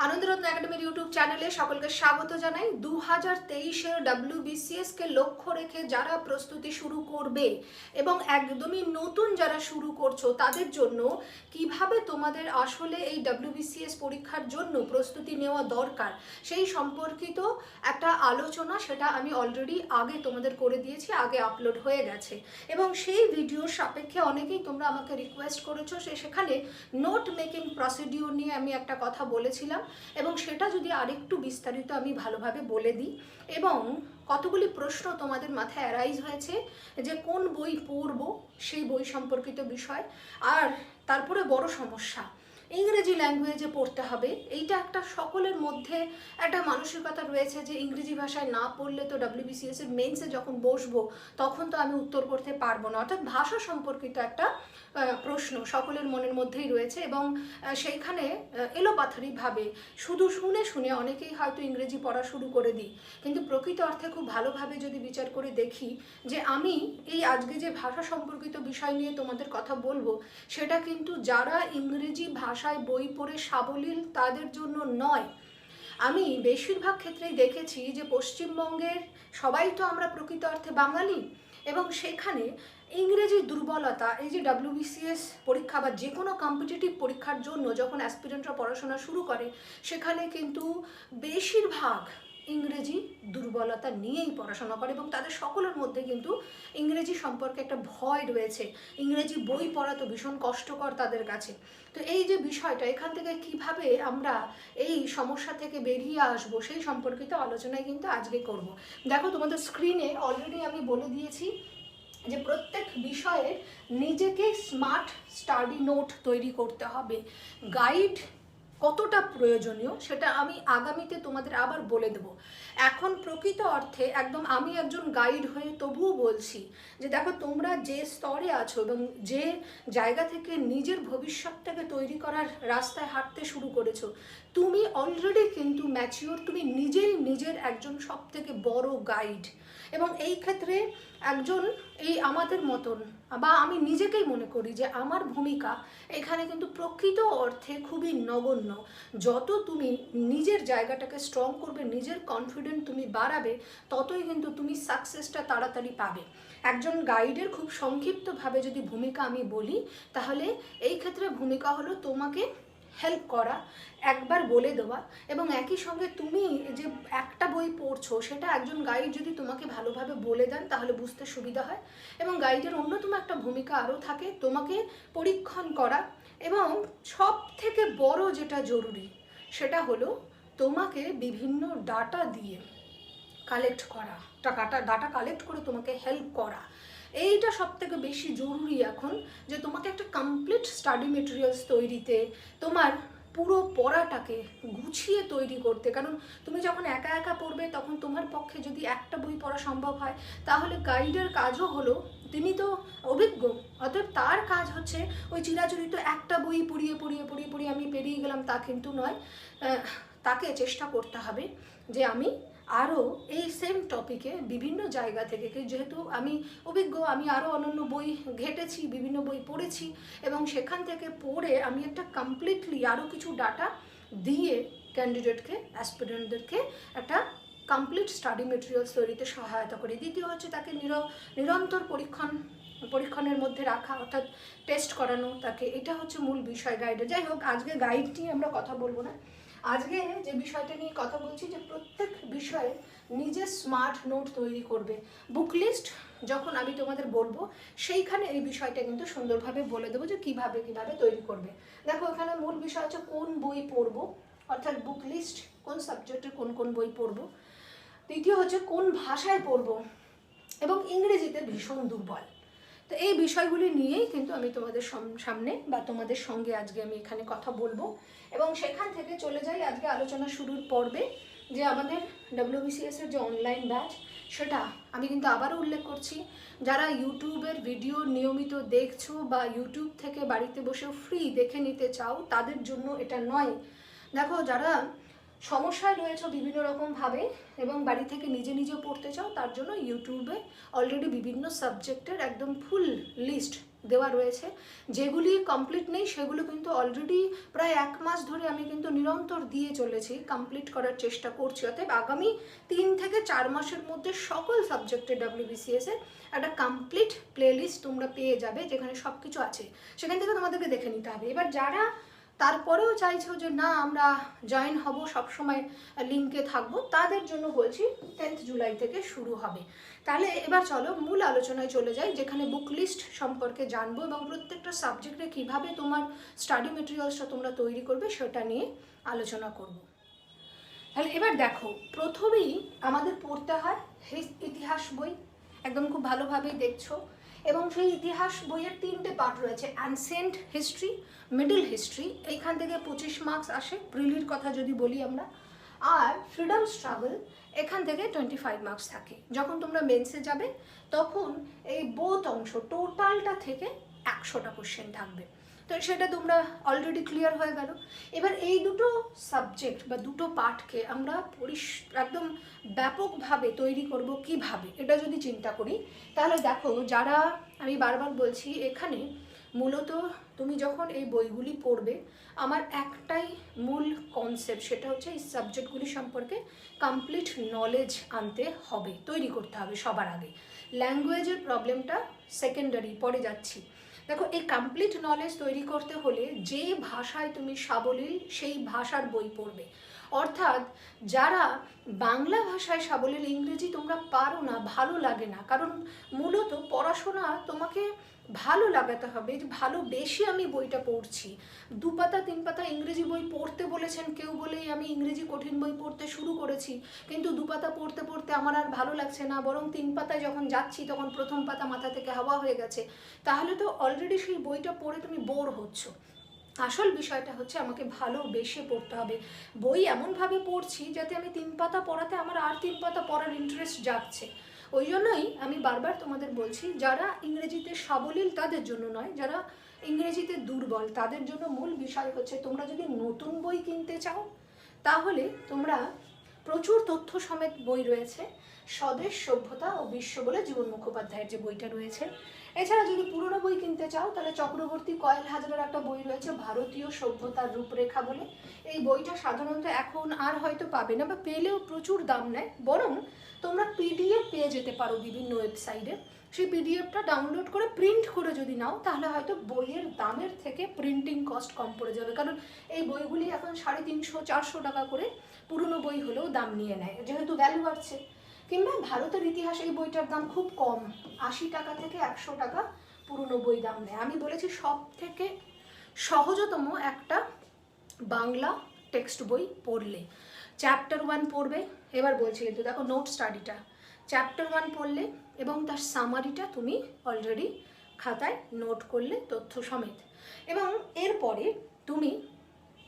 আনন্দরত্ন একাডেমির ইউটিউব চ্যানেলে সকলকে স্বাগত জানাই। 2023-এর WBCS কে লক্ষ্য রেখে যারা প্রস্তুতি শুরু করবে এবং একদমই নতুন যারা শুরু করছো তাদের জন্য কিভাবে তোমাদের আসলে এই WBCS পরীক্ষার জন্য প্রস্তুতি নেওয়া দরকার সেই সম্পর্কিত একটা আলোচনা, সেটা আমি অলরেডি আগে তোমাদের করে দিয়েছি, আগে আপলোড হয়ে গেছে। এবং সেই ভিডিওর সাপেক্ষে অনেকেই তোমরা আমাকে রিকোয়েস্ট করেছো, সেখানে নোট মেকিং প্রসিডিউর নিয়ে আমি একটা কথা বলেছিলাম এবং সেটা যদি আরেকটু বিস্তারিত আমি ভালোভাবে বলে দিই। এবং কতগুলি প্রশ্ন তোমাদের মাথায় অ্যারাইজ হয়েছে যে কোন বই পড়বো সেই বই সম্পর্কিত বিষয়। আর তারপরে বড় সমস্যা, ইংরেজি ল্যাঙ্গুয়েজে পড়তে হবে। এইটা একটা সকলের মধ্যে একটা মানসিকতা রয়েছে যে ইংরেজি ভাষায় না পড়লে তো WBCS এর মেন্সে যখন বসবো তখন তো আমি উত্তর করতে পারবো না। অর্থাৎ ভাষা সম্পর্কিত একটা প্রশ্ন সকলের মনের মধ্যেই রয়েছে এবং সেইখানে এলোপাথারিভাবে শুধু শুনে শুনে অনেকেই হয়তো ইংরেজি পড়া শুরু করে দিই, কিন্তু প্রকৃত অর্থে খুব ভালোভাবে যদি বিচার করে দেখি যে আমি এই আজকে যে ভাষা সম্পর্কিত বিষয় নিয়ে তোমাদের কথা বলবো সেটা কিন্তু যারা ইংরেজি ভাষায় বই পড়ে সাবলীল তাদের জন্য নয়। আমি বেশিরভাগ ক্ষেত্রেই দেখেছি যে পশ্চিমবঙ্গের সবাই তো আমরা প্রকৃত অর্থে বাঙালি এবং সেখানে ইংরেজির দুর্বলতা, এই যে WBCS পরীক্ষা বা যে কোনো কম্পিটিটিভ পরীক্ষার জন্য যখন অ্যাসপিরেন্টরা পড়াশোনা শুরু করে সেখানে কিন্তু বেশিরভাগ ইংরেজি দুর্বলতা নিয়েই পড়াশোনা করে এবং তাদের সকলের মধ্যে কিন্তু ইংরেজি সম্পর্কে একটা ভয় রয়েছে। ইংরেজি বই পড়া তো ভীষণ কষ্টকর তাদের কাছে। তো এই যে বিষয়টা, এখান থেকে কিভাবে আমরা এই সমস্যা থেকে বেরিয়ে আসবো সেই সম্পর্কিত আলোচনায় কিন্তু আজকে করব। দেখো তোমাদের স্ক্রিনে অলরেডি আমি বলে দিয়েছি যে প্রত্যেক বিষয়ে নিজেকে স্মার্ট স্টাডি নোট তৈরি করতে হবে। গাইড কতটা প্রয়োজনীয় সেটা আমি আগামীতে তোমাদের আবার বলে দেব। এখন প্রকৃত অর্থে একদম আমি একজন গাইড হয়ে তবুও বলছি যে দেখো, তোমরা যে স্তরে আছো এবং যে জায়গা থেকে নিজের ভবিষ্যৎটাকে তৈরি করার রাস্তায় হাঁটতে শুরু করেছো, তুমি অলরেডি কিন্তু ম্যাচিওর, তুমি নিজেই নিজের একজন সব থেকে বড় গাইড। এবং এই ক্ষেত্রে একজন এই আমাদের মতন, বা আমি নিজেকেই মনে করি যে আমার ভূমিকা এখানে কিন্তু প্রকৃত অর্থে খুবই নগণ্য। যত তুমি নিজের জায়গাটাকে স্ট্রং করবে, নিজের কনফিডেন্ট তুমি বাড়াবে, ততই কিন্তু তুমি সাকসেসটা তাড়াতাড়ি পাবে। একজন গাইডের খুব সংক্ষিপ্তভাবে যদি ভূমিকা আমি বলি, তাহলে এই ক্ষেত্রে ভূমিকা হলো তোমাকে হেল্প করা, একবার বলে দেওয়া, এবং একই সঙ্গে তুমি যে একটা বই পড়ছো সেটা একজন গাইড যদি তোমাকে ভালোভাবে বলে দেন তাহলে বুঝতে সুবিধা হয়। এবং গাইডের অন্যতম একটা ভূমিকা আরও থাকে, তোমাকে পরীক্ষণ করা, এবং সব থেকে বড় যেটা জরুরি সেটা হলো তোমাকে বিভিন্ন ডাটা দিয়ে কালেক্ট করা, ডাটা কালেক্ট করে তোমাকে হেল্প করা। এইটা সব থেকে বেশি জরুরি এখন, যে তোমাকে একটা কমপ্লিট স্টাডি মেটেরিয়ালস তৈরিতে, তোমার পুরো পড়াটাকে গুছিয়ে তৈরি করতে। কারণ তুমি যখন একা একা পড়বে তখন তোমার পক্ষে যদি একটা বই পড়া সম্ভব হয়, তাহলে গাইডের কাজও হলো, তিনি তো অভিজ্ঞ, অতএব তার কাজ হচ্ছে ওই চিরাচরিত একটা বই পড়িয়ে পড়িয়ে পড়িয়ে পড়িয়ে আমি পেরিয়ে গেলাম তা কিন্তু নয়। তাকে চেষ্টা করতে হবে যে আমি আরও এই সেম টপিকে বিভিন্ন জায়গা থেকে, যেহেতু আমি অভিজ্ঞ, আমি আরও অন্যান্য বই ঘেটেছি, বিভিন্ন বই পড়েছি এবং সেখান থেকে পড়ে আমি একটা কমপ্লিটলি আরও কিছু ডাটা দিয়ে ক্যান্ডিডেটকে, অ্যাসপিরেন্টদেরকে একটা কমপ্লিট স্টাডি মেটেরিয়ালস তৈরিতে সহায়তা করি। দ্বিতীয় হচ্ছে তাকে নিরন্তর পরীক্ষণের মধ্যে রাখা, অর্থাৎ টেস্ট করানো তাকে। এটা হচ্ছে মূল বিষয় গাইডের। যাই হোক, আজকে গাইড নিয়ে আমরা কথা বলবো না। আজকে যে বিষয়টা নিয়ে কথা বলছি, যে প্রত্যেক বিষয়ে নিজের স্মার্ট নোট তৈরি করবে। বুক লিস্ট যখন আমি তোমাদের বলবো সেইখানে এই বিষয়টা কিন্তু সুন্দরভাবে বলে দেবো যে কিভাবে তৈরি করবে। দেখো, এখানে মূল বিষয় হচ্ছে কোন বই পড়বো, অর্থাৎ বুক লিস্ট, কোন সাবজেক্টের কোন কোন বই পড়বো। দ্বিতীয় হচ্ছে কোন ভাষায় পড়বো, এবং ইংরেজিতে ভীষণ দুর্বল। তো এই বিষয়গুলি নিয়েই কিন্তু আমি তোমাদের সামনে বা তোমাদের সঙ্গে আজকে আমি এখানে কথা বলবো। এবং সেখান থেকে চলে যাই আজকে আলোচনা শুরুর পর্বে, যে আমাদের WBCS এর যে অনলাইন ব্যাচ, সেটা আমি কিন্তু আবারও উল্লেখ করছি, যারা ইউটিউবের ভিডিও নিয়মিত দেখছো বা ইউটিউব থেকে বাড়িতে বসেও ফ্রি দেখে নিতে চাও তাদের জন্য এটা নয়। দেখো, যারা সমস্যায় রয়েছে বিভিন্ন রকমভাবে এবং বাড়ি থেকে নিজে নিজে পড়তে চাও, তার জন্য ইউটিউবে অলরেডি বিভিন্ন সাবজেক্টের একদম ফুল লিস্ট দেওয়া রয়েছে, যেগুলি কমপ্লিট নেই সেগুলো কিন্তু অলরেডি প্রায় 1 মাস ধরে আমি কিন্তু নিরন্তর দিয়ে চলেছি, কমপ্লিট করার চেষ্টা করছি। অতএব আগামী 3 থেকে 4 মাসের মধ্যে সকল সাবজেক্টে WBCS এর একটা কমপ্লিট প্লেলিস্ট তোমরা পেয়ে যাবে, যেখানে সব কিছু আছে, সেখান থেকে তোমাদেরকে দেখে নিতে হবে। এবার যারা তারপরেও চাইছো যে না আমরা জয়েন হব, সবসময় লিঙ্কে থাকবো, তাদের জন্য বলছি 10 জুলাই থেকে শুরু হবে। তাহলে এবার চলো মূল আলোচনায় চলে যাই, যেখানে বুক লিস্ট সম্পর্কে জানবো এবং প্রত্যেকটা সাবজেক্টে কিভাবে তোমার স্টাডি মেটেরিয়ালসটা তোমরা তৈরি করবে সেটা নিয়ে আলোচনা করব। তাহলে এবার দেখো, প্রথমেই আমাদের পড়তে হয় ইতিহাস বই, একদম খুব ভালোভাবেই দেখছো, এবং সেই ইতিহাস বইয়ের 3টে পার্ট রয়েছে, অ্যানসিয়েন্ট হিস্ট্রি, মিডল হিস্ট্রি, এইখান থেকে 25 মার্কস আসে প্রিলির কথা যদি বলি আমরা, আর ফ্রিডম স্ট্রাগল এখান থেকে 25 মার্কস থাকে। যখন তোমরা মেন্সে যাবে তখন এই বোথ অংশ টোটালটা থেকে 100টা কোশ্চেন থাকবে। তো সেটা তোমরা অলরেডি ক্লিয়ার হয়ে গেল। এবার এই দুটো সাবজেক্ট বা দুটো পার্টকে আমরা একদম ব্যাপকভাবে তৈরি করব কিভাবে, এটা যদি চিন্তা করি, তাহলে দেখো, যারা, আমি বারবার বলছি, এখানে মূলত তুমি যখন এই বইগুলি পড়বে, আমার একটাই মূল কনসেপ্ট, সেটা হচ্ছে এই সাবজেক্টগুলি সম্পর্কে কমপ্লিট নলেজ আনতে হবে, তৈরি করতে হবে সবার আগে। ল্যাঙ্গুয়েজের প্রবলেমটা সেকেন্ডারি, পরে যাচ্ছি। দেখো, এই কমপ্লিট নলেজ তৈরি করতে হলে যে ভাষায় তুমি সাবলীল সেই ভাষার বই পড়বে। অর্থাৎ যারা বাংলা ভাষায় সাবলীল, ইংরেজি তোমরা পারো না, ভালো লাগে না, কারণ মূলত পড়াশোনা তোমাকে ভালো লাগাতে হবে, যে ভালোবেসে আমি বইটা পড়ছি। 2 পাতা 3 পাতা ইংরেজি বই পড়তে বলেছেন কেউ বলেই আমি ইংরেজি কঠিন বই পড়তে শুরু করেছি, কিন্তু 2 পাতা পড়তে পড়তে আমার আর ভালো লাগছে না, বরং 3 পাতায় যখন যাচ্ছি তখন প্রথম পাতা মাথা থেকে হাওয়া হয়ে গেছে, তাহলে তো অলরেডি সেই বইটা পড়ে তুমি বোর হচ্ছ। আসল বিষয়টা হচ্ছে আমাকে ভালোবেসে পড়তে হবে, বই এমনভাবে পড়ছি যাতে আমি 3 পাতা পড়াতে আমার আর 3 পাতা পড়ার ইন্টারেস্ট জাগছে। ওই জন্যই আমি বারবার তোমাদের বলছি, যারা ইংরেজিতে সাবলীল তাদের জন্য নয়, যারা ইংরেজিতে দুর্বল তাদের জন্য মূল বিষয় হচ্ছে, তোমরা যদি নতুন বই কিনতে চাও তাহলে তোমরা প্রচুর তথ্য সমেত বই রয়েছে, স্বদেশ সভ্যতা ও বিশ্ব বলে জীবন মুখোপাধ্যায়ের যে বইটা রয়েছে। এছাড়া যদি পুরনো বই কিনতে চাও তাহলে চক্রবর্তী কয়েল হাজারের একটা বই রয়েছে, ভারতীয় সভ্যতার রূপরেখা বলে। এই বইটা সাধারণত এখন আর হয়তো পাবে না, বা পেলেও প্রচুর দাম নেয়, বরং তোমরা PDF পেয়ে যেতে পারো বিভিন্ন ওয়েবসাইটে। সেই PDFটা ডাউনলোড করে প্রিন্ট করে যদি নাও তাহলে হয়তো বইয়ের দামের থেকে প্রিন্টিং কস্ট কম পড়ে যাবে, কারণ এই বইগুলি এখন 350-400 টাকা করে পুরনো বই হলেও দাম নিয়ে নেয়, যেহেতু ভ্যালু বাড়ছে। কিংবা ভারতের ইতিহাস, এই বইটার দাম খুব কম, 80 টাকা থেকে 100 টাকা পুরনো বই দাম নেয়। আমি বলেছি সব থেকে সহজতম একটা বাংলা টেক্সট বই পড়লে চ্যাপ্টার 1 পড়বে। এবার বলছি কিন্তু দেখো, নোট স্টাডিটা চ্যাপ্টার 1 পড়লে এবং তার সামারিটা তুমি অলরেডি খাতায় নোট করলে তথ্য সমেত, এবং এরপরে তুমি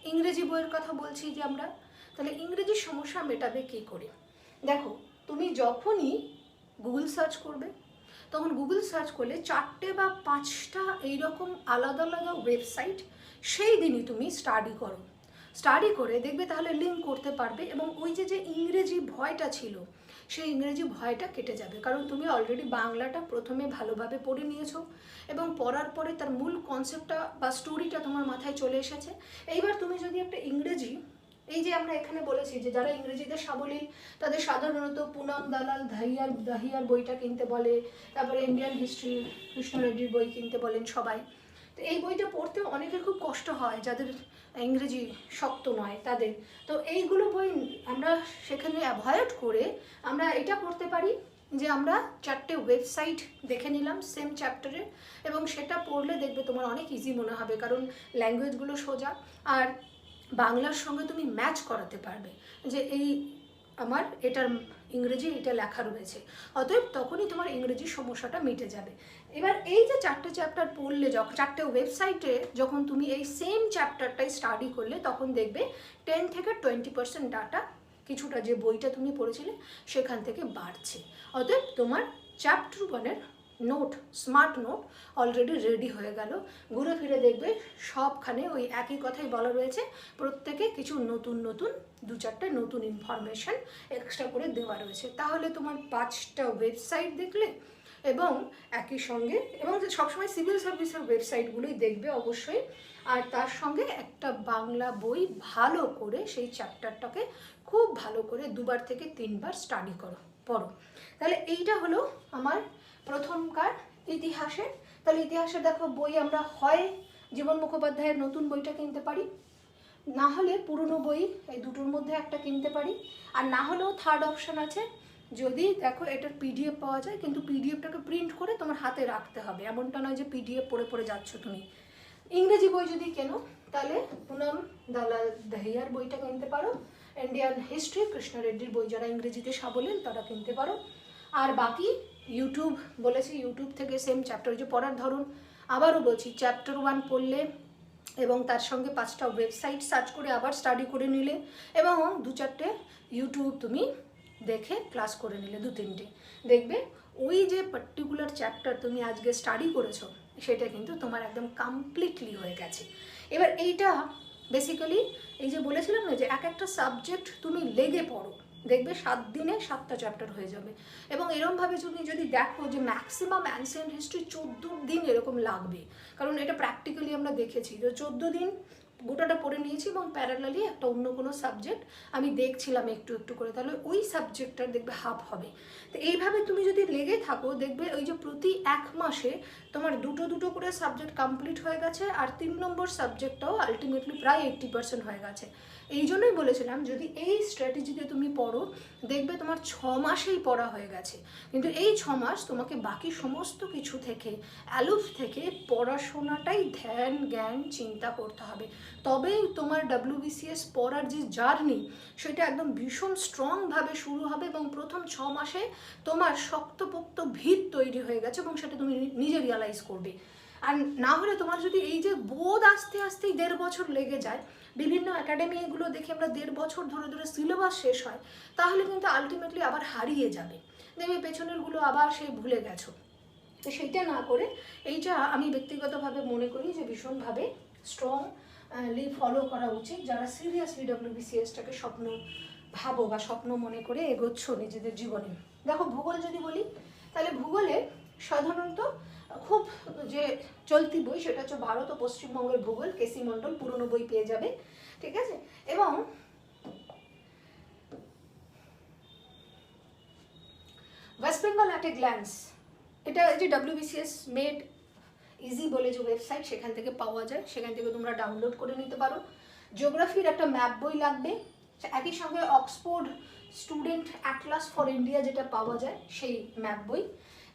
ইংরেজি বইয়ের কথা বলছি যে আমরা, তাহলে ইংরেজি সমস্যা মেটাবে কী করে? দেখো, তুমি যখনই গুগল সার্চ করবে তখন গুগল সার্চ করলে 4টে বা 5টা এইরকম আলাদা আলাদা ওয়েবসাইট সেই দিনই তুমি স্টাডি করে দেখবে, তাহলে লিঙ্ক করতে পারবে, এবং ওই যে ইংরেজি ভয়টা ছিল সেই ইংরেজি ভয়টা কেটে যাবে, কারণ তুমি অলরেডি বাংলাটা প্রথমে ভালোভাবে পড়ে নিয়েছো এবং পড়ার পরে তার মূল কনসেপ্টটা বা স্টোরিটা তোমার মাথায় চলে এসেছে। এইবার তুমি যদি একটা ইংরেজি, এই যে আমরা এখানে বলেছি যে যারা ইংরেজিতে সাবলীল তাদের সাধারণত পুনম দালাল দাহিয়ার বইটা কিনতে বলে, তারপরে ইন্ডিয়ান হিস্ট্রি কৃষ্ণ রেড্ডির বই কিনতে বলেন সবাই। তো এই বইটা পড়তে অনেকের খুব কষ্ট হয়, যাদের ইংরেজি শক্ত নয় তাদের। তো এইগুলো বই আমরা সেখানে অ্যাভয়েড করে আমরা এটা করতে পারি যে আমরা 4টে ওয়েবসাইট দেখে নিলাম সেম চ্যাপ্টারে, এবং সেটা পড়লে দেখবে তোমার অনেক ইজি মনে হবে, কারণ ল্যাঙ্গুয়েজগুলো সোজা, আর বাংলার সঙ্গে তুমি ম্যাচ করাতে পারবে যে এই আমার এটার ইংরেজি এটা লেখা রয়েছে, অতএব তখনই তোমার ইংরেজির সমস্যাটা মিটে যাবে। এবার এই যে 4টে চ্যাপ্টার পড়লে, যখন 4টে ওয়েবসাইটে যখন তুমি এই সেম চ্যাপ্টারটাই স্টাডি করলে, তখন দেখবে 10 থেকে 20% ডাটা কিছুটা যে বইটা তুমি পড়েছিলে সেখান থেকে বাড়ছে। অতএব তোমার চ্যাপ্টার 1-এর note, smart note already ready হয়ে গেল। ঘুরে ফিরে দেখবে সবখানে ওই একই কথাই বলা রয়েছে, প্রত্যেকে কিছু নতুন 2-4টে নতুন ইনফরমেশন এক্সট্রা করে দেওয়া রয়েছে। তাহলে তোমার 5টা ওয়েবসাইট দেখলে, এবং একই সঙ্গে এবং সবসময় সিভিল সার্ভিসের ওয়েবসাইটগুলোই দেখবে অবশ্যই। আর তার সঙ্গে একটা বাংলা বই ভালো করে সেই চ্যাপ্টারটাকে খুব ভালো করে 2বার থেকে 3বার স্টাডি পড়ো। তাহলে এইটা হলো আমার প্রথমকার ইতিহাসের। তাহলে ইতিহাসে দেখো বই আমরা হয় জীবন মুখোপাধ্যায়ের নতুন বইটা কিনতে পারি, না হলে পুরনো বই, এই দুটোর মধ্যে একটা কিনতে পারি। আর না হলেও থার্ড অপশান আছে, যদি দেখো এটার পিডিএফ পাওয়া যায়, কিন্তু পিডিএফটাকে প্রিন্ট করে তোমার হাতে রাখতে হবে, এমনটা নয় যে পিডিএফ পড়ে পড়ে যাচ্ছ তুমি। ইংরেজি বই যদি কেনো তাহলে পুনম দালাল দহিয়ার বইটা কিনতে পারো, ইন্ডিয়ান হিস্ট্রি কৃষ্ণ রেড্ডির বই যারা ইংরেজিতে সাবলীল তারা কিনতে পারো। আর বাকি ইউটিউব বলেছি, ইউটিউব থেকে সেম চ্যাপ্টার যে পড়ার ধরুন আবারও বলছি, চ্যাপ্টার 1 পড়লে এবং তার সঙ্গে 5টা ওয়েবসাইট সার্চ করে আবার স্টাডি করে নিলে এবং 2-4টে ইউটিউব তুমি দেখে ক্লাস করে নিলে 2-3টে, দেখবে ওই যে পার্টিকুলার চ্যাপ্টার তুমি আজকে স্টাডি করেছো সেটা কিন্তু তোমার একদম কমপ্লিটলি হয়ে গেছে। এবার এইটা বেসিক্যালি এই যে বলেছিলাম না যে এক একটা সাবজেক্ট তুমি লেগে পড়ো, দেখবে 7 দিনে 7টা চ্যাপ্টার হয়ে যাবে। এবং এরকমভাবে তুমি যদি দেখো যে ম্যাক্সিমাম অ্যানসিয়েন্ট হিস্ট্রি 14 দিন এরকম লাগবে, কারণ এটা প্র্যাকটিক্যালি আমরা দেখেছি যে 14 দিন গোটাটা পড়ে নিয়েছি এবং প্যারালালি একটা অন্য কোনো সাবজেক্ট আমি দেখছিলাম একটু একটু করে, তাহলে ওই সাবজেক্টটার দেখবে হাফ হবে। তো এইভাবে তুমি যদি লেগে থাকো দেখবে ওই যে প্রতি 1 মাসে তোমার 2 করে সাবজেক্ট কমপ্লিট হয়ে গেছে, আর 3 নম্বর সাবজেক্টটাও আলটিমেটলি প্রায় 80% হয়ে গেছে। এই জন্যই বলেছিলাম যদি এই স্ট্র্যাটেজিতে তুমি পড়ো দেখবে তোমার 6 মাসেই পড়া হয়ে গেছে। কিন্তু এই 6 মাস তোমাকে বাকি সমস্ত কিছু থেকে অ্যালুফ থেকে পড়াশোনাটাই ধ্যান জ্ঞান চিন্তা করতে হবে, তবেই তোমার WBCS পড়ার যে জার্নি সেটা একদম ভীষণ স্ট্রংভাবে শুরু হবে এবং প্রথম 6 মাসে তোমার শক্তপোক্ত ভিত তৈরি হয়ে গেছে এবং সেটা তুমি নিজে রিয়ালাইজ করবে। আর না হলে তোমার যদি এই যে বোধ আস্তে আস্তেই 1.5 বছর লেগে যায়, বিভিন্ন একাডেমি এগুলো দেখে আমরা 1.5 বছর ধরে ধরে সিলেবাস শেষ হয়, তাহলে কিন্তু আলটিমেটলি আবার হারিয়ে যাবে, দেখবে পেছনেরগুলো আবার সেই ভুলে গেছো। তো সেইটা না করে এইটা আমি ব্যক্তিগতভাবে মনে করি যে ভীষণভাবে স্ট্রংলি ফলো করা উচিত যারা সিরিয়াসলি WBCSটাকে স্বপ্ন ভাবো বা স্বপ্ন মনে করে এগোচ্ছ নিজেদের জীবনে। দেখো ভূগোল যদি বলি তাহলে ভূগোলে সাধারণত খুব যে চলতি বই সেটা হচ্ছে ভারত ও পশ্চিমবঙ্গের ভূগোল, কেসি মণ্ডল, পুরনো বই পেয়ে যাবে, ঠিক আছে। এবং West Bengal at a glance, এটা যে WBCS মেড ইজি বলে যে ওয়েবসাইট সেখান থেকে পাওয়া যায়, সেখান থেকে তোমরা ডাউনলোড করে নিতে পারো। জিওগ্রাফির একটা ম্যাপ বই লাগবে, একই সঙ্গে Oxford student Atlas for India যেটা পাওয়া যায় সেই ম্যাপ বই।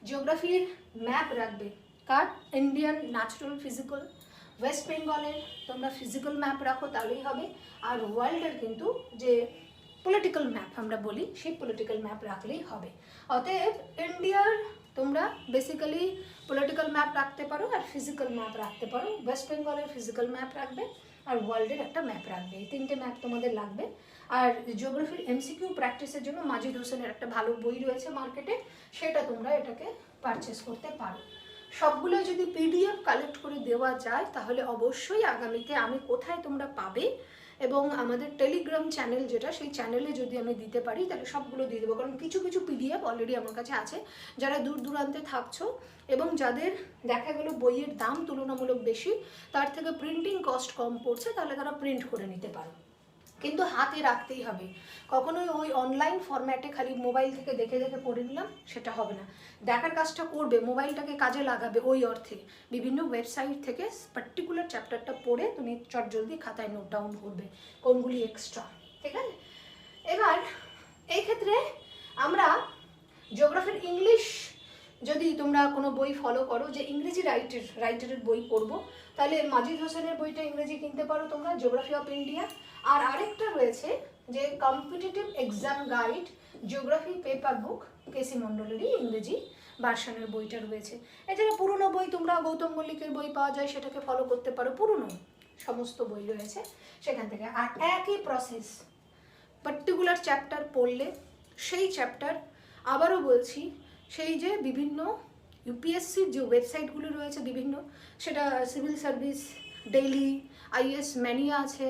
জিওগ্রাফির ম্যাপ রাখবে কার, ইন্ডিয়ান ন্যাচারাল ফিজিক্যাল, ওয়েস্ট বেঙ্গলের তোমরা ফিজিক্যাল ম্যাপ রাখো তাহলেই হবে। আর ওয়ার্ল্ডের কিন্তু যে পলিটিক্যাল ম্যাপ আমরা বলি সেই পলিটিক্যাল ম্যাপ রাখলেই হবে। অতএব ইন্ডিয়ার তোমরা বেসিক্যালি পলিটিক্যাল ম্যাপ রাখতে পারো আর ফিজিক্যাল ম্যাপ রাখতে পারো, ওয়েস্ট বেঙ্গলের ফিজিক্যাল ম্যাপ রাখবে আর ওয়ার্ল্ডের একটা ম্যাপ রাখবে, এই 3টে ম্যাপ তোমাদের লাগবে। আর জিওগ্রাফির MCQ প্র্যাকটিসের জন্য মাজিদ হোসেনের একটা ভালো বই রয়েছে মার্কেটে, সেটা তোমরা এটাকে পারচেস করতে পারো। সবগুলো যদি PDF কালেক্ট করে দেওয়া যায় তাহলে অবশ্যই আগামীতে আমি কোথায় তোমরা পাবে এবং আমাদের টেলিগ্রাম চ্যানেল যেটা সেই চ্যানেলে যদি আমি দিতে পারি তাহলে সবগুলো দিয়ে দেবো, কারণ কিছু কিছু PDF অলরেডি আমার কাছে আছে যারা দূর দূরান্তে থাকছো এবং যাদের দেখা গেলো বইয়ের দাম তুলনামূলক বেশি, তার থেকে প্রিন্টিং কস্ট কম পড়ছে, তাহলে তারা প্রিন্ট করে নিতে পারো। কিন্তু হাতে রাখতেই হবে, কখনোই ওই অনলাইন ফরম্যাটে খালি মোবাইল থেকে দেখে দেখে পড়ে নিলাম সেটা হবে না, দেখার কাজটা করবে, মোবাইলটাকে কাজে লাগাবে, ওই অর্থে বিভিন্ন ওয়েবসাইট থেকে পার্টিকুলার চ্যাপ্টারটা পড়ে তুমি চটজলদি খাতায় নোট ডাউন করবে কোনগুলি এক্সট্রা, ঠিক আছে। এবার এই ক্ষেত্রে আমরা জিওগ্রাফির ইংলিশ যদি তোমরা কোনো বই ফলো করো যে ইংরেজি রাইটারের বই পড়বো, তাহলে মাজিদ হোসেনের বইটা ইংরেজি কিনতে পারো তোমরা, জিওগ্রাফি অফ ইন্ডিয়া। আর আরেকটা রয়েছে যে competitive exam guide geography paper book, KC মণ্ডলেরই ইংরেজি ভার্সনের বইটা রয়েছে। এছাড়া পুরনো বই তোমরা গৌতম মল্লিকের বই পাওয়া যায় সেটাকে ফলো করতে পারো, পুরনো সমস্ত বই রয়েছে সেখান থেকে। আর একই প্রসেস, পার্টিকুলার চ্যাপ্টার পড়লে সেই চ্যাপ্টার আবারও বলছি সেই যে বিভিন্ন UPSCর যে ওয়েবসাইটগুলো রয়েছে বিভিন্ন, সেটা civil service daily, IAS mania আছে,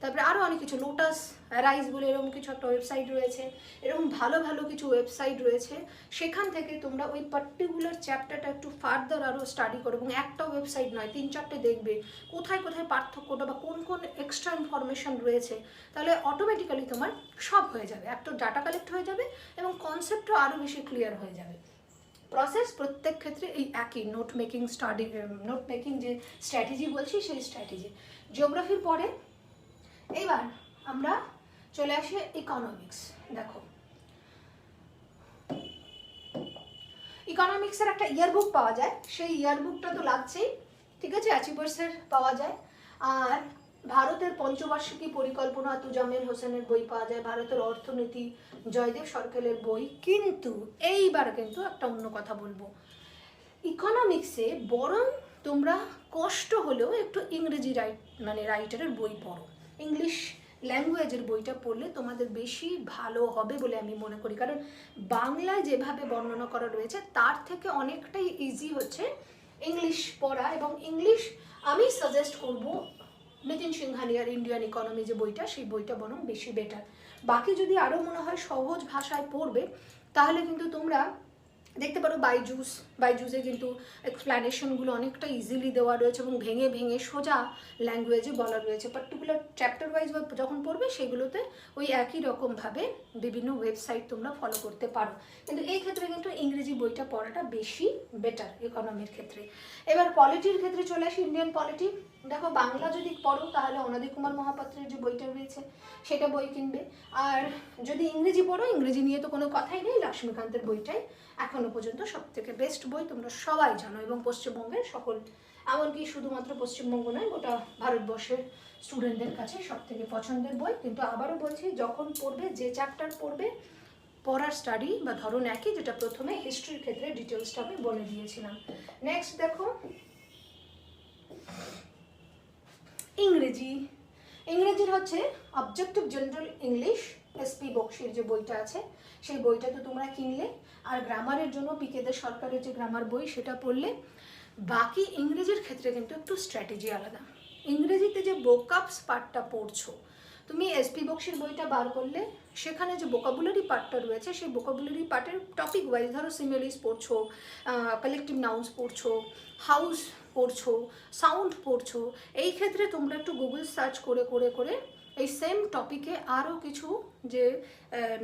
তারপরে আরও অনেক কিছু, লোটাস রাইস বলে এরকম কিছু একটা ওয়েবসাইট রয়েছে, এরকম ভালো ভালো কিছু ওয়েবসাইট রয়েছে। সেখান থেকে তোমরা ওই পার্টিকুলার চ্যাপ্টারটা একটু ফার্দার আরও স্টাডি করো, এবং একটা ওয়েবসাইট নয় 3-4টে দেখবে কোথায় কোথায় পার্থক্যটা বা কোন কোন এক্সট্রা ইনফরমেশন রয়েছে, তাহলে অটোমেটিক্যালি তোমার সব হয়ে যাবে, একটা ডাটা কালেক্ট হয়ে যাবে এবং কনসেপ্টও আরও বেশি ক্লিয়ার হয়ে যাবে। প্রসেস প্রত্যেক ক্ষেত্রে এই একই, নোট মেকিং যে স্ট্র্যাটেজি বলছি সেই স্ট্র্যাটেজি। জিওগ্রাফির পরে এইবার আমরা চলে আসি ইকোনমিক্স। দেখো ইকোনমিক্সের একটা ইয়ারবুক পাওয়া যায়, সেই ইয়ারবুকটা তো লাগছেই, ঠিক আছে, অ্যাচিভার্সের পাওয়া যায়। আর ভারতের পঞ্চবার্ষিকী পরিকল্পনা তুজামেল হোসেনের বই পাওয়া যায়, ভারতের অর্থনীতি জয়দেব সরকারের বই। কিন্তু এইবার কিন্তু একটা অন্য কথা বলবো, ইকোনমিক্সে বরং তোমরা কষ্ট হলেও একটু ইংরেজি রাইটারের বই পড়ো, ইংলিশ ল্যাঙ্গুয়েজের বইটা পড়লে তোমাদের বেশি ভালো হবে বলে আমি মনে করি। কারণ বাংলায় যেভাবে বর্ণনা করা রয়েছে তার থেকে অনেকটাই ইজি হচ্ছে ইংলিশ পড়া, এবং ইংলিশ আমি সাজেস্ট করব নিতিন সিংহানিয়ার ইন্ডিয়ান ইকোনমি যে বইটা, সেই বইটা বরং বেশি বেটার। বাকি যদি আরও মনে হয় সহজ ভাষায় পড়বে, তাহলে কিন্তু তোমরা দেখতে পারো বাইজুসে কিন্তু এক্সপ্ল্যানেশনগুলো অনেকটা ইজিলি দেওয়া রয়েছে এবং ভেঙে ভেঙে সোজা ল্যাঙ্গুয়েজে বলা রয়েছে। পার্টিকুলার চ্যাপ্টার ওয়াইজ যখন পড়বে সেগুলোতে ওই একই রকমভাবে বিভিন্ন ওয়েবসাইট তোমরা ফলো করতে পারো। কিন্তু এই ক্ষেত্রে কিন্তু ইংরেজি বইটা পড়াটা বেশি বেটার ইকোনমির ক্ষেত্রে। এবার পলিটির ক্ষেত্রে চলে আসি, ইন্ডিয়ান পলিটি। দেখো বাংলা যদি পড়ো তাহলে অনাদি কুমার মহাপাত্রের যে বইটা রয়েছে সেটা বই কিনবে, আর যদি ইংরেজি পড়ো, ইংরেজি নিয়ে তো কোনো কথাই নেই, লক্ষ্মীকান্তের বইটাই এখনো পর্যন্ত সব থেকে বেস্ট বই, তোমরা সবাই জানো। এবং পশ্চিমবঙ্গের সকল, এমনকি শুধুমাত্র পশ্চিমবঙ্গ নয়, গোটা ভারতবর্ষের স্টুডেন্টদের কাছে সব থেকে পছন্দের বই। কিন্তু আবারও বলছি, যখন পড়বে, যে চ্যাপ্টার পড়বে, পড়ার স্টাডি বা ধরন একই, যেটা প্রথমে হিস্ট্রির ক্ষেত্রে ডিটেলসটা আমি বলে দিয়েছিলাম। নেক্সট দেখো ইংরেজির হচ্ছে অবজেক্টিভ জেনারেল ইংলিশ, এসপি বক্সির যে বইটা আছে সেই বইটা তো তোমরা কিনলে, আর গ্রামারের জন্য পিকেদের সরকারের যে গ্রামার বই সেটা পড়লে। বাকি ইংরেজির ক্ষেত্রে কিন্তু একটু স্ট্র্যাটেজি আলাদা। ইংরেজিতে যে ভোকাবস পার্টটা পড়ছো, তুমি এসপি বক্সির বইটা বার করলে সেখানে যে ভোকাবুলারি পার্টটা রয়েছে, সেই ভোকাবুলারি পার্টের টপিক ওয়াইজ, ধরো সিমিলিস পড়ছো, কালেকটিভ নাউন্স পড়ছো, হাউস পড়ছো, সাউন্ড পড়ছো, এই ক্ষেত্রে তোমরা একটু গুগল সার্চ করে করে করে এই সেম টপিকে আরও কিছু যে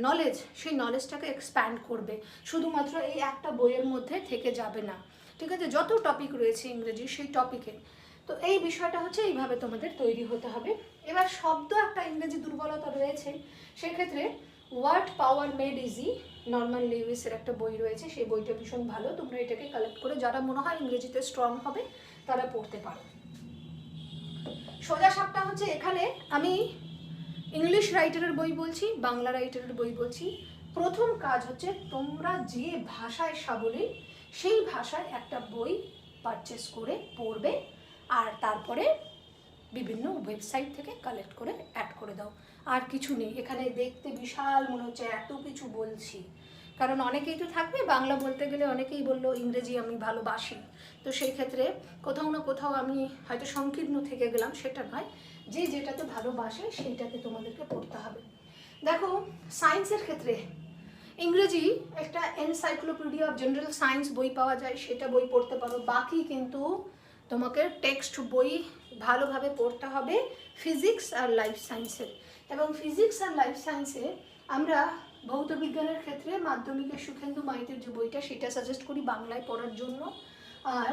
নলেজ, সেই নলেজটাকে এক্সপ্যান্ড করবে, শুধুমাত্র এই একটা বইয়ের মধ্যে থেকে যাবে না, ঠিক আছে, যত টপিক রয়েছে ইংরেজি সেই টপিকে। তো এই বিষয়টা হচ্ছে এইভাবে তোমাদের তৈরি হতে হবে। এবার শব্দ একটা ইংরেজি দুর্বলতা রয়েছে, সেক্ষেত্রে ওয়ার্ড পাওয়ার মেড ইজি, নর্মান লিউইসের একটা বই রয়েছে, সেই বইটা ভীষণ ভালো, তোমরা এটাকে কালেক্ট করে যারা মনে হয় ইংরেজিতে স্ট্রং হবে তারা পড়তে পারো। সোজা সাপটা হচ্ছে, এখানে আমি ইংলিশ রাইটারের বই বলছি, বাংলা রাইটারের বই বলছি। প্রথম কাজ হচ্ছে তোমরা যে ভাষায় সাবলীল সেই ভাষায় একটা বই পারচেস করে পড়বে, আর তারপরে বিভিন্ন ওয়েবসাইট থেকে কালেক্ট করে অ্যাড করে দাও। আর কিছু নেই এখানে। দেখতে বিশাল মনে হচ্ছে এত কিছু বলছি, কারণ অনেকেই তো থাকবে বাংলা বলতে গেলে অনেকেই বললো ইংরেজি আমি ভালোবাসি, তো সেই ক্ষেত্রে কোথাও না কোথাও আমি হয়তো সংকীর্ণ থেকে গেলাম, সেটা নয়, যে যেটাতে ভালোবাসে সেইটাকে তোমাদেরকে পড়তে হবে। দেখো সায়েন্সের ক্ষেত্রে ইংরেজি একটা এনসাইক্লোপিডিয়া অফ জেনারেল সায়েন্স বই পাওয়া যায়, সেটা বই পড়তে পারো। বাকি কিন্তু তোমাকে টেক্সট বই ভালোভাবে পড়তে হবে ফিজিক্স আর লাইফ সায়েন্সের। এবং ফিজিক্স আর লাইফ সায়েন্সে আমরা ভৌত বিজ্ঞানের ক্ষেত্রে মাধ্যমিকের সুখেন্দু মাইতির যে বইটা, সেটা সাজেস্ট করি বাংলায় পড়ার জন্য। আর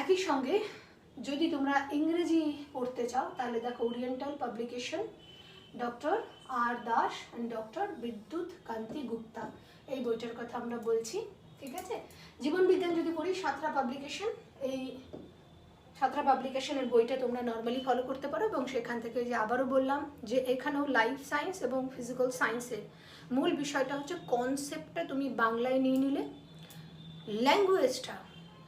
একই সঙ্গে যদি তোমরা ইংরেজি পড়তে চাও তাহলে দেখো oriental publication, doctor R Das and doctor Bidyut Kanti Gupta, এই বইটার কথা আমরা বলছি, ঠিক আছে। জীবন বিজ্ঞান যদি পড়ি, সাঁতরা পাবলিকেশন, এই সাঁতরা পাবলিকেশনের বইটা তোমরা নর্মালি ফলো করতে পারো। এবং সেখান থেকে যে আবারও বললাম যে এখানেও লাইফ সায়েন্স এবং ফিজিক্যাল সায়েন্সের মূল বিষয়টা হচ্ছে কনসেপ্টটা তুমি বাংলায় নিয়ে নিলে, ল্যাঙ্গুয়েজটা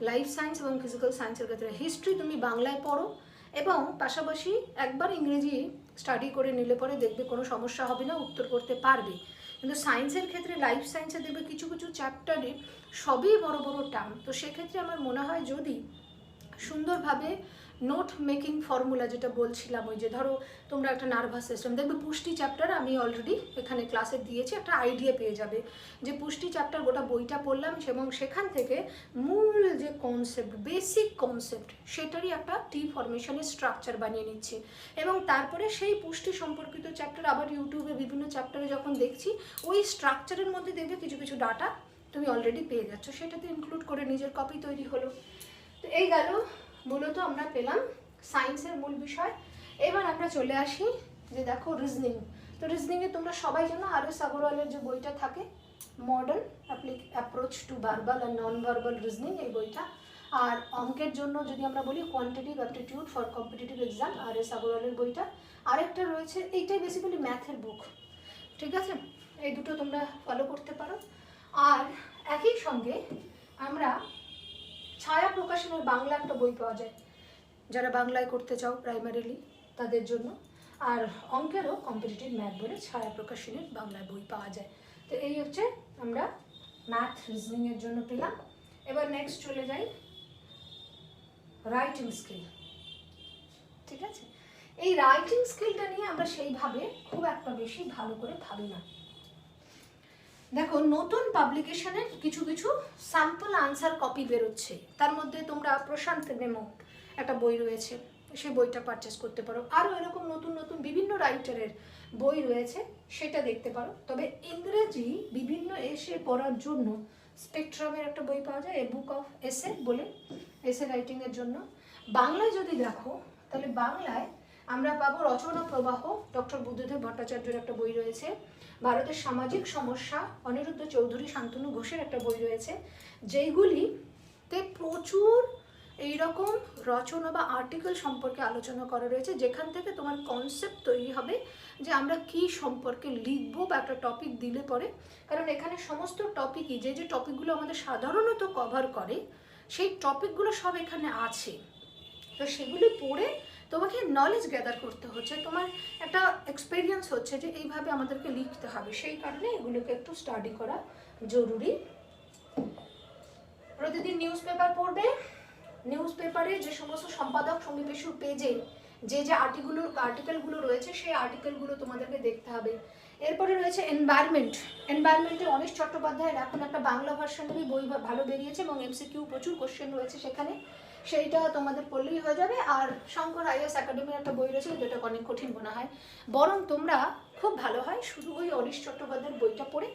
লাইফ সায়েন্স এবং ফিজিক্যাল সায়েন্সের ক্ষেত্রে হিস্ট্রি তুমি বাংলায় পড়ো, এবং পাশাপাশি একবার ইংরেজি স্টাডি করে নিলে পরে দেখবে কোনো সমস্যা হবে না, উত্তর করতে পারবে। কিন্তু সায়েন্সের ক্ষেত্রে, লাইফ সায়েন্সে দেখবে কিছু কিছু চ্যাপ্টারে সবই বড় বড় টার্ম, তো সেক্ষেত্রে আমার মনে হয় যদি সুন্দরভাবে নোট মেকিং ফর্মুলা যেটা বলছিলাম, ওই যে ধরো তোমরা একটা নার্ভাস সিস্টেম দেখবে, পুষ্টি চ্যাপ্টার আমি অলরেডি এখানে ক্লাসে দিয়েছি, একটা আইডিয়া পেয়ে যাবে যে পুষ্টি চ্যাপ্টার গোটা বইটা পড়লাম এবং সেখান থেকে মূল যে কনসেপ্ট, বেসিক কনসেপ্ট, সেটারই একটা টি ফরমেশনের স্ট্রাকচার বানিয়ে নিচ্ছে। এবং তারপরে সেই পুষ্টি সম্পর্কিত চ্যাপ্টার আবার ইউটিউবে বিভিন্ন চ্যাপ্টারে যখন দেখছি, ওই স্ট্রাকচারের মধ্যে দেখবে কিছু কিছু ডাটা তুমি অলরেডি পেয়ে যাচ্ছ, সেটাতে ইনক্লুড করে নিজের কপি তৈরি হলো। তো এই গেল মূলত আমরা পেলাম সায়েন্সের মূল বিষয়। এবার আমরা চলে আসি যে দেখো রিজনিং। তো রিজনিংয়ে তোমরা সবাই জানো আর.এস. আগরওয়ালের যে বইটা থাকে, modern approach to verbal and non verbal reasoning, এই বইটা। আর অঙ্কের জন্য যদি আমরা বলি quantitative aptitude for competitive exam, R S. আগরওয়ালের বইটা। আরেকটা রয়েছে, এইটাই বেসিক্যালি ম্যাথের বুক, ঠিক আছে? এই দুটো তোমরা ফলো করতে পারো। আর একই সঙ্গে আমরা ছায়া প্রকাশনের বাংলা একটা বই পাওয়া যায়, যারা বাংলায় করতে চাও প্রাইমারিলি তাদের জন্য। আর অঙ্কেরও কম্পিটিটিভ ম্যাথ বলে ছায়া প্রকাশনের বাংলায় বই পাওয়া যায়। তো এই হচ্ছে আমরা ম্যাথ রিজনিংয়ের জন্য পেলাম। এবার নেক্সট চলে যাই রাইটিং স্কিল, ঠিক আছে? এই রাইটিং স্কিলটা নিয়ে আমরা সেইভাবে খুব একটা বেশি ভালো করে ভাবি না। দেখো নতুন পাবলিকেশনের কিছু কিছু স্যাম্পল আনসার কপি বেরোচ্ছে, তার মধ্যে তোমরা প্রশান্ত নেমো একটা বই রয়েছে, সেই বইটা পারচেস করতে পারো। আরও এরকম নতুন নতুন বিভিন্ন রাইটারের বই রয়েছে, সেটা দেখতে পারো। তবে ইংরেজি বিভিন্ন এসে পড়ার জন্য স্পেকট্রামের একটা বই পাওয়া যায়, এ বুক অফ এসে বলে, এসে রাইটিংয়ের জন্য। বাংলায় যদি দেখো তাহলে বাংলায় আমরা পাবো রচনা প্রবাহ, ডক্টর বুদ্ধদেব ভট্টাচার্যের একটা বই রয়েছে। ভারতের সামাজিক সমস্যা, অনিরুদ্ধ চৌধুরী, শান্তনু ঘোষের একটা বই রয়েছে, যেইগুলিতে প্রচুর এইরকম রচনা বা আর্টিকেল সম্পর্কে আলোচনা করা রয়েছে, যেখান থেকে তোমার কনসেপ্ট তৈরি হবে যে আমরা কি সম্পর্কে লিখবো বা একটা টপিক দিলে পরে। কারণ এখানে সমস্ত টপিকই, যে যে টপিকগুলো আমাদের সাধারণত কভার করে, সেই টপিকগুলো সব এখানে আছে। তো সেগুলি পড়ে তোমাকে নলেজ গ্যাদার করতে হচ্ছে, তোমার একটা এক্সপিরিয়েন্স হচ্ছে যে এইভাবে আমাদেরকে লিখতে হবে, সেই কারণে এগুলোকে একটু স্টাডি করা জরুরি। প্রতিদিন নিউজ পেপার পড়বে, নিউজ পেপারে যে সমস্ত সম্পাদক সমিতির পেজে যে যে আর্টিকেলগুলো রয়েছে, সেই আর্টিকেলগুলো তোমাদেরকে দেখতে হবে। এরপরে রয়েছে এনভায়রনমেন্ট। এনভায়রনমেন্টে অনিশ চট্টোপাধ্যায়ের এখন একটা বাংলা ভার্সনেরই বই ভালো বেরিয়েছে এবং এমসিকিউ প্রচুর কোশ্চেন রয়েছে সেখানে, সেইটা তোমাদের পড়লেই হয়ে যাবে। আর শঙ্কর আইএস একাডেমির একটা বই রয়েছে, যেটা অনেক কঠিন মনে হয়, বরং তোমরা খুব ভালো হয় শুধু ওই অনিশ চট্টোপাধ্যায়ের বইটা পড়ে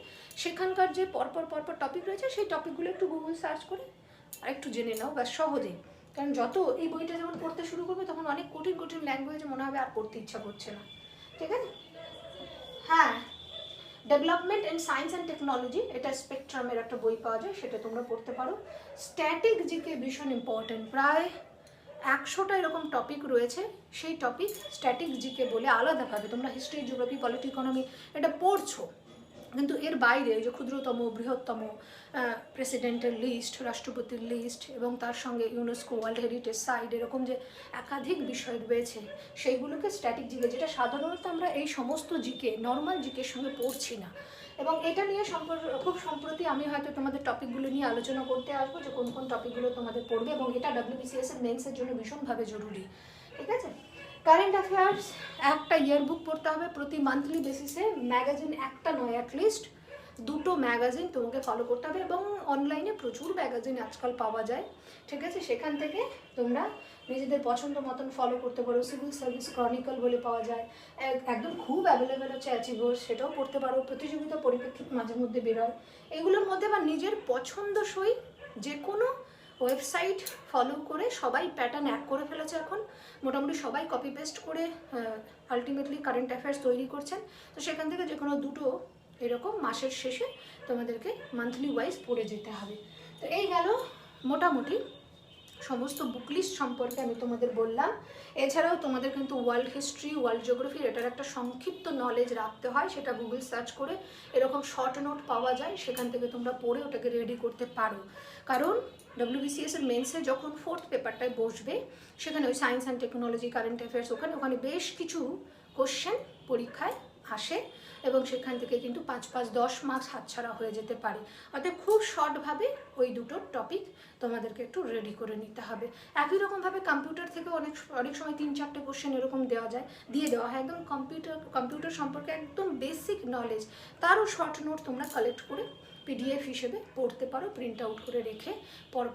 সেখানকার যে পরপর টপিক রয়েছে, সেই টপিকগুলো একটু গুগল সার্চ করে আর একটু জেনে নাও, বা সহজে। কারণ যত এই বইটা যখন পড়তে শুরু করবে তখন অনেক কঠিন কঠিন ল্যাঙ্গুয়েজে মনে হবে আর পড়তে ইচ্ছা করছে না, ঠিক আছে? হ্যাঁ, development in science and technology, এটা স্পেকট্রামের একটা বই পাওয়া যায়, সেটা তোমরা পড়তে পারো। স্ট্যাটিক জিকে ভীষণ ইম্পর্টেন্ট, প্রায় 100টা এরকম টপিক রয়েছে, সেই টপিক স্ট্যাটিক জিকে বলে আলাদাভাবে। তোমরা হিস্ট্রি, জিওগ্রাফি, পলিটি, ইকোনমি এটা পড়ছো, কিন্তু এর বাইরে যে ক্ষুদ্রতম, বৃহত্তম, প্রেসিডেন্টের লিস্ট, রাষ্ট্রপতির লিস্ট, এবং তার সঙ্গে ইউনেস্কো ওয়ার্ল্ড হেরিটেজ সাইট, এরকম যে একাধিক বিষয় রয়েছে, সেইগুলোকে স্ট্যাটিক জিকে, যেটা সাধারণত আমরা এই সমস্ত জিকে নর্মাল জিকের সঙ্গে পড়ছি না। এবং এটা নিয়ে খুব সম্প্রতি আমি হয়তো তোমাদের টপিকগুলো নিয়ে আলোচনা করতে আসবো, যে কোন কোন টপিকগুলো তোমাদের পড়বে, এবং এটা WBCS এর মেন্সের জন্য ভীষণভাবে জরুরি, ঠিক আছে? কারেন্ট অ্যাফেয়ার্স একটা ইয়ার বুক পড়তে হবে প্রতি মান্থলি বেসিসে, ম্যাগাজিন একটা নয়, অ্যাটলিস্ট 2টো ম্যাগাজিন তোমাকে ফলো করতে হবে। এবং অনলাইনে প্রচুর ম্যাগাজিন আজকাল পাওয়া যায়, ঠিক আছে? সেখান থেকে তোমরা নিজেদের পছন্দ মতন ফলো করতে পারো। সিভিল সার্ভিস ক্রনিকল বলে পাওয়া যায়, একদম খুব অ্যাভেলেবেল হচ্ছে অ্যাচিভার্স, সেটাও পড়তে পারো। প্রতিযোগিতা পরিপ্রেক্ষিত মাঝে মধ্যে বেরোয়, এগুলোর মধ্যে বা নিজের পছন্দসই যে কোনো ওয়েবসাইট ফলো করে, সবাই প্যাটার্ন এক করে ফেলেছে এখন, মোটামুটি সবাই কপি পেস্ট করে আলটিমেটলি কারেন্ট অ্যাফেয়ার্স তৈরি করছেন। তো সেখান থেকে যে কোনো 2টো এরকম মাসের শেষে তোমাদেরকে মান্থলি ওয়াইজ পড়ে যেতে হবে। তো এই গেল মোটামুটি সমস্ত বুক লিস্ট সম্পর্কে আমি তোমাদের বললাম। এছাড়াও তোমাদের কিন্তু ওয়ার্ল্ড হিস্ট্রি, ওয়ার্ল্ড জিওগ্রাফি, এটার একটা সংক্ষিপ্ত নলেজ রাখতে হয়, সেটা গুগল সার্চ করে এরকম শর্ট নোট পাওয়া যায়, সেখান থেকে তোমরা পড়ে ওটাকে রেডি করতে পারো। কারণ WBCS এর মেন্সে যখন 4th পেপারটায় বসবে, সেখানে ওই science and technology, current affairs, ওখানে বেশ কিছু কোশ্চেন পরীক্ষায় আসে এবং সেখান থেকে কিন্তু 5-5-10 মার্কস হাতছাড়া হয়ে যেতে পারে। অর্থাৎ খুব শর্টভাবে ওই দুটো টপিক তোমাদেরকে একটু রেডি করে নিতে হবে। একই রকমভাবে কম্পিউটার থেকে অনেক সময় 3-4টে কোশ্চেন এরকম দিয়ে দেওয়া হয়, একদম কম্পিউটার সম্পর্কে একদম বেসিক নলেজ, তারও শর্ট নোট তোমরা কালেক্ট করে পিডিএফ হিসেবে পড়তে পারো, প্রিন্ট আউট করে রেখে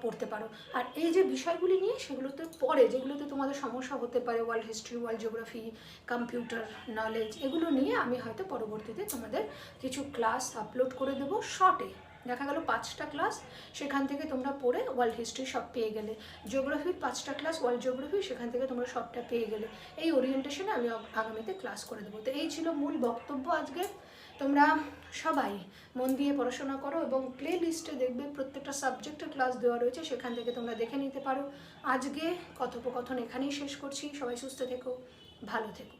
পড়তে পারো। আর এই যে বিষয়গুলি নিয়ে সেগুলোতে পরে যেগুলোতে তোমাদের সমস্যা হতে পারে, world history, world geography, computer knowledge, এগুলো নিয়ে আমি হয়তো পরবর্তীতে তোমাদের কিছু ক্লাস আপলোড করে দেবো শর্টে। দেখা গেল 5টা ক্লাস, সেখান থেকে তোমরা পড়ে ওয়ার্ল্ড হিস্ট্রি সব পেয়ে গেলে, জিওগ্রাফির 5টা ক্লাস ওয়ার্ল্ড জিওগ্রাফি, সেখান থেকে তোমরা সবটা পেয়ে গেলে। এই ওরিয়েন্টেশনে আমি আগামীতে ক্লাস করে দেবো। তো এই ছিল মূল বক্তব্য আজকে। তোমরা সবাই মন দিয়ে পড়াশোনা করো এবং প্লে লিস্টে দেখবে প্রত্যেকটা সাবজেক্টের ক্লাস দেওয়া রয়েছে, সেখান থেকে তোমরা দেখে নিতে পারো। আজকে কথোপকথন এখানেই শেষ করছি। সবাই সুস্থ থেকো, ভালো থেকো।